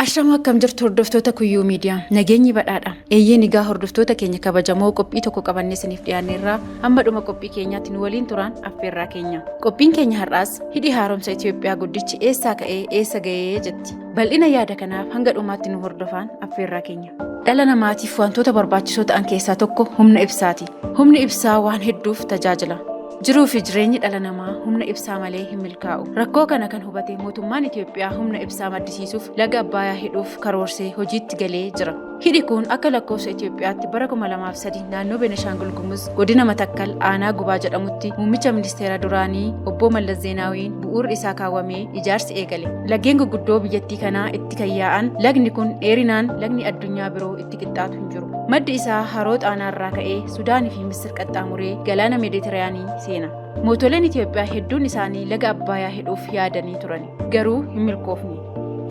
Ashama akkam jirtu hordoftoota Kuyyuu Miidiyaa. Nageenyi badhaadha. Eeyyeen egaa hordoftoota keenya kabajamoo qophii tokko qabannee isiniif dhiyaanneerraa hamma dhuma qophii keenyaatti nu waliin turaan affeerraa keenya. Qophiin keenya har'aas hidhi haaromsa Itoophiyaa guddichi eessaa ka'ee eessa ga'ee jetti. Bal'ina yaada kanaaf hanga dhumaatti nu hordofaan affeerraa keenya. Dhala namaatiif wantoota barbaachisoo ta'an keessaa tokko humna ibsaati. Humni ibsaa waan hedduuf tajaajila. Jiruu fi jireenyi dhala namaa humna ibsaa malee hin milkaa'u. Rakkoo kana kan hubate mootummaan Itoophiyaa humna ibsaa maddisiisuuf laga Abbayyaa hidhuuf karoorsee hojiitti galee jira. Hidhi kun akka lakkoofsa Itoophiyaatti bara 2003 naannoo Beenishaangul Gumuz godina Matakkal aanaa Gubaa jedhamutti muummicha ministeera duraanii obbo Mallas Zeenaawiin bu'uurri isaa kaawwamee ijaarsi eegale. Laggeen guguddoo biyyattii kanaa itti kan yaa'an lagni kun dheerinaan lagni addunyaa biroo itti qixxaatu hin jiru. Maddi isaa haroo Xaanaarraa ka'ee Sudaanii fi Misir qaxxaamuree galaana Meeditiraanii seena. Mootoleen Itoophiyaa hedduun isaanii laga Abbayyaa hidhuuf yaadanii turan. Garuu hin milkoofne.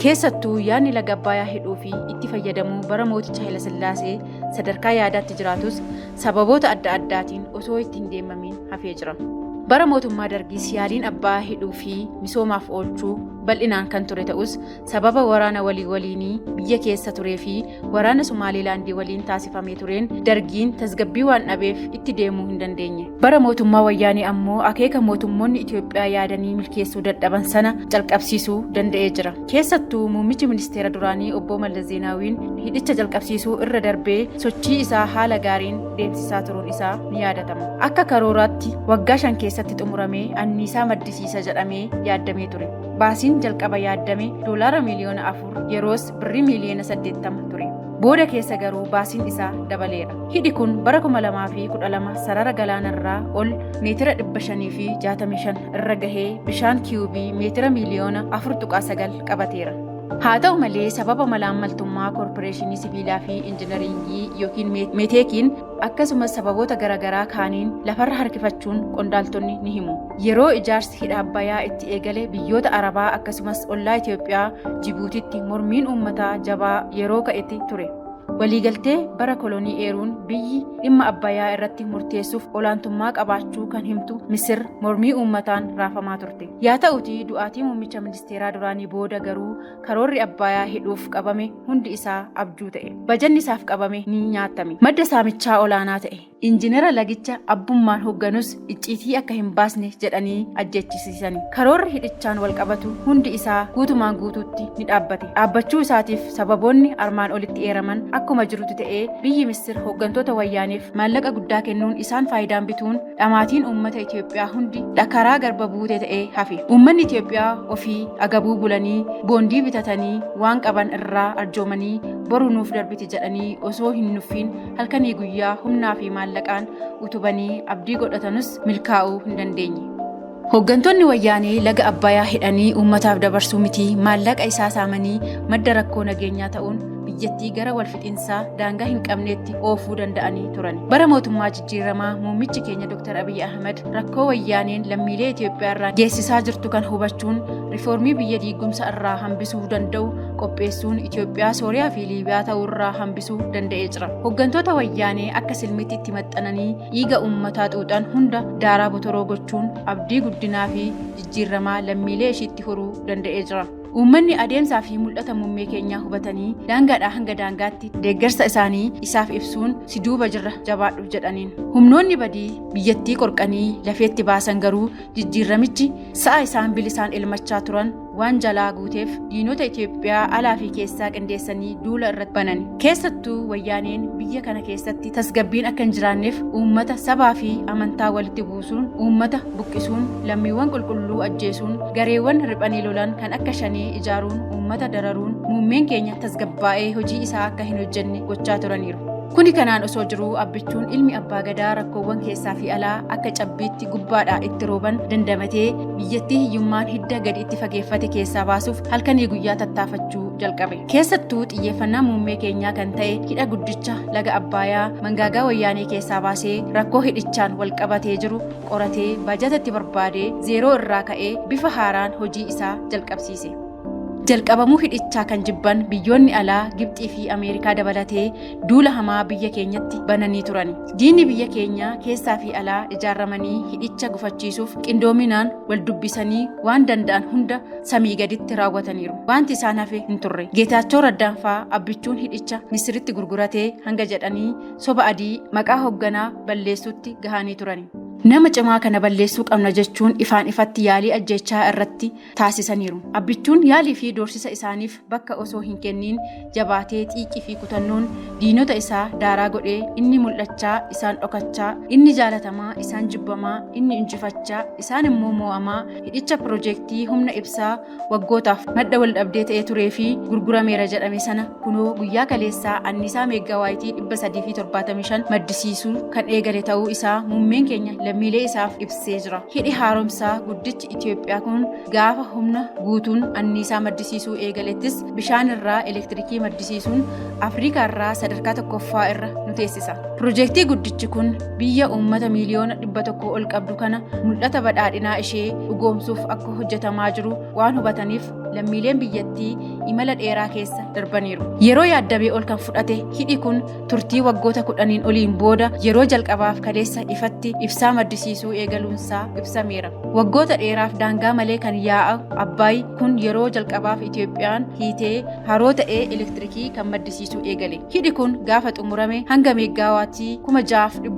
Keessattuu yaadni laga Abbayyaa hidhuu fi itti fayyadamuu bara mooticha Haayile Sillaasee sadarkaa yaadaatti jiraatus sababoota adda addaatiin osoo itti hin deemamin hafee jira. Bara mootummaa Dargiis yaaliin Abbayyaa hidhuu fi misoomaaf oolchuu bal'inaan kan ture ta'us sababa waraana waliinii biyya keessa turee fi waraana Somaalilaandii waliin taasifamee tureen Dargiin tasgabbii waan dhabeef itti deemuu hin dandeenye. Bara mootummaa Wayyaanee ammoo akeeka mootummoonni Itoophiyaa yaadanii milkeessuu dadhaban sana jalqabsiisuu danda'ee jira. Keessattuu muummichi ministeera duraanii obbo Mallas Zeenaawiin hidhicha jalqabsiisuu irra darbee sochii isaa haala gaariin deemsisaa turuun isaa ni yaadatama. Akka karooraatti waggaa 5 keessatti xumuramee anniisaa maddisiisa jedhamee yaadamee ture. Baasiin jalqaba yaadame $4 miliyoona 4 yeroos birrii miliyoona 80 ture. Booda keessa garuu baasiin isaa dabaleera. Hidhi kun bara 2012 sarara galaanarraa ol meetira 565 irra gahee bishaan kiiyubii meetira miliyoona 4.9 qabateera. Haa ta'u malee sababa malaammaltummaa koorporeeshinii sibiilaa fi injiinaringii yookiin meeteekiin akkasumas sababoota garaagaraa kaaniin lafarra harkifachuun qondaaltonni ni himu. Yeroo ijaarsi hidha Abbayyaa itti eegale biyyoota Arabaa akkasumas ollaa Itoophiyaa Jibuutitti mormiin uummataa jabaa yeroo ka'etti ture. Waliigaltee bara kolonii eeruun biyyi dhimma Abbayyaa irratti murteessuuf olaantummaa qabaachuu kan himtu Misir mormii uummataan raafamaa turte. Yaa ta'utii du'aatii muummicha ministeeraa duraanii booda garuu karoorri Abbayyaa hidhuuf qabame hundi isaa abjuu ta'e. Bajanni isaaf qabame ni nyaatame. Madda saamichaa olaanaa ta'e. Injiinara lagicha abbummaan hoogganus icciitii akka hin baasne jedhanii ajjeechisiisani. Karoorri hidhichaan wal qabatu hundi isaa guutumaan guutuutti ni dhaabbate. Dhaabbachuu isaatiif sababoonni armaan olitti eeraman akkuma jirutti ta'ee biyyi Misir hooggantoota Wayyaaneef maallaqa guddaa kennuun isaan faayidaan bituun dhamaatiin uummata Itoophiyaa hundi dhakaraa garba buutee ta'ee hafe. Uummanni Itoophiyaa ofii agabuu bulanii boondii bitatanii waan qaban irraa arjoomanii boru nuuf darbiti jedhanii osoo hin nuffiin halkanii guyyaa humnaa fi maallaqaan utubanii abdii godhatanus milkaa'uu hin dandeenye. Hooggantoonni Wayyaanee laga Abbayyaa hidhanii uummataaf dabarsuu miti maallaqa isaa saamanii madda rakkoo nageenyaa ta'uun biyyattii gara walfixinsaa daangaa hin qabneetti oofuu danda'anii turan. Bara mootummaa jijjiiramaa muummichi keenya Dr. Abiy Ahmed rakkoo Wayyaaneen lammiilee Itoophiyaa irraa geessisaa jirtu kan hubachuun riifoormii biyya diigumsa irraa hambisuu danda'u qopheessuun Itoophiyaa, Sooriyaa fi Liibiyaa ta'uu irraa hambisuu danda'ee jira. Hooggantoota Wayyaanee akka silmitti itti maxxananii dhiiga uummataa xuuxan hunda daaraa botoroo gochuun abdii guddinaa fi jijjiiramaa lammiilee ishiitti horuu danda'ee jira. Uummanni adeemsaa fi mul'ata muummee keenyaa hubatanii daangaadhaa hanga daangaatti deeggarsa isaanii isaaf ibsuun si duuba jirra jabaadhu jedhaniin. Humnoonni badii biyyattii qorqanii lafeetti baasan garuu jijjiiramichi sa'a isaan bilisaan elmachaa turan waan jalaa guuteef diinota Itoophiyaa alaa fi keessaa qindeessanii duula irratti banan. Keessattuu Wayyaaneen biyya kana keessatti tasgabbiin akka hin jiraanneef uummata sabaa fi amantaa walitti buusuun, uummata buqqisuun, lammiiwwan qulqulluu ajjeesuun, gareewwan riphanii lolan kan akka shanii ijaaruun, uummata dararuun muummeen keenya tasgabbaa'ee hojii isaa akka hin hojjenne gochaa turaniiru. Kuni kanaan osoo jiruu abbichuun ilmi abbaa gadaa rakkoowwan keessaa fi alaa akka cabbiitti gubbaadhaa itti rooban dandamatee biyyattii hiyyummaan hidda gadi itti fageeffate keessaa baasuuf halkanii guyyaa tattaafachuu jalqabe. Keessattuu xiyyeeffannaa muummee keenyaa kan ta'e hidha guddicha laga Abbayyaa mangaagaa Wayyaanee keessaa baasee rakkoo hidhichaan wal qabatee jiru qoratee baajatatti barbaadee zeeroo irraa ka'ee bifa haaraan hojii isaa jalqabsiise. jalqabamuu hidhichaa kan jibban biyyoonni alaa Gibxii fi Ameerikaa dabalatee duula hamaa biyya keenyatti bananii turani. Diinni biyya keenya keessaa fi alaa ijaarramanii hidhicha gufachiisuuf qindoominaan wal dubbisanii waan danda'an hunda samii gaditti raawwataniiru. Wanti isaan hafe hin turre. Geetaachoo Raddaan fa'aa abbichuun hidhicha Misiritti gurguratee hanga jedhanii soba adii maqaa hoogganaa balleessuutti gahanii turani. Nama cimaa kana balleessuu qabna jechuun ifaan ifatti yaalii ajjechaa irratti taasisaniiru. Abbichuun yaalii fi doorsisa isaaniif bakka osoo hin kenniin jabaatee xiiqii fi kutannoon diinota isaa daaraa godhee inni mul'achaa isaan dhokachaa, inni jaalatamaa isaan jibbamaa, inni injifachaa isaan immoo moo'amaa hidhicha piroojeektii humna ibsaa waggootaaf madda wal dhabdee ta'ee turee fi gurgurameera jedhame sana kunoo guyyaa kaleessaa anniisaa meeggawaayitii 375 maddisiisuu kan eegale ta'uu isaa muummeen keenya lammiilee isaaf ibsee jira. Hidhi haaromsaa guddichi Itoophiyaa kun gaafa humna guutuun anniisaa maddisiisuu eegalettis bishaan irraa elektirikii maddisiisuun Afrikaa irraa sadarkaa tokkoffaa irra nu teessisa. Piroojeektii guddichi kun biyya uummata miiliyoona 100 ol qabdu kana mul'ata badhaadhinaa ishee dhugoomsuuf akka hojjetamaa jiru waan hubataniif lammiileen biyyattii imala dheeraa keessa darbaniiru. Yeroo yaaddabee ol kan fudhate hidhi kun turtii waggoota 10 oliin booda yeroo jalqabaaf kaleessa ifatti ibsaa maddisiisuu eegaluunsaa ibsameera. Waggoota dheeraaf daangaa malee kan yaa'u Abbaay kun yeroo jalqabaaf Itoophiyaan hiitee haroo ta'ee elektirikii kan maddisiisuu eegale. Hidhi kun gaafa xumurame hanga meeggaawaattii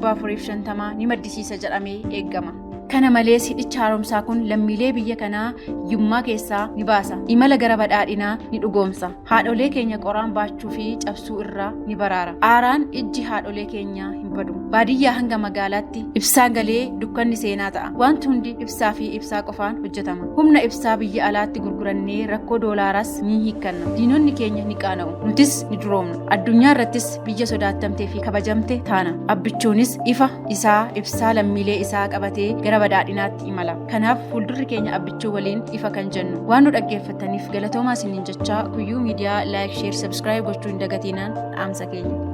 6450 ni maddisiisa jedhamee eegama. Kana malees hidhicha haaromsaa kun lammiilee biyya kanaa hiyyummaa keessaa ni baasa. Imala gara badhaadhinaa ni dhugoomsa. Haadholee keenya qoraan baachuu fi cabsuu irraa ni baraara. Aaraan ijji haadholee keenyaa hin badu. Baadiyyaa hanga magaalaatti ibsaan galee dukkanni seenaa ta'a. Wanti hundi ibsaa fi ibsaa qofaan hojjetama. Humna ibsaa biyya alaatti gurgurannee rakkoo doolaaraas ni hiikkanna. Diinonni keenya ni qaana'u. Nutis ni duroomna. Addunyaa irrattis biyya sodaattamtee fi kabajamte taana. Abbichuunis ifa isaa ibsaa lammiilee isaa qabatee gara badhaadhinaatti imala. Kanaaf fuuldurri keenya abbichuu waliin ifa kan jennu. Waan nu dhaggeeffataniif galatoomaa isiniin jechaa Kuyyuu Miidiyaa like, share, subscribe gochuu hin dagatinaan dhaamsa keenya.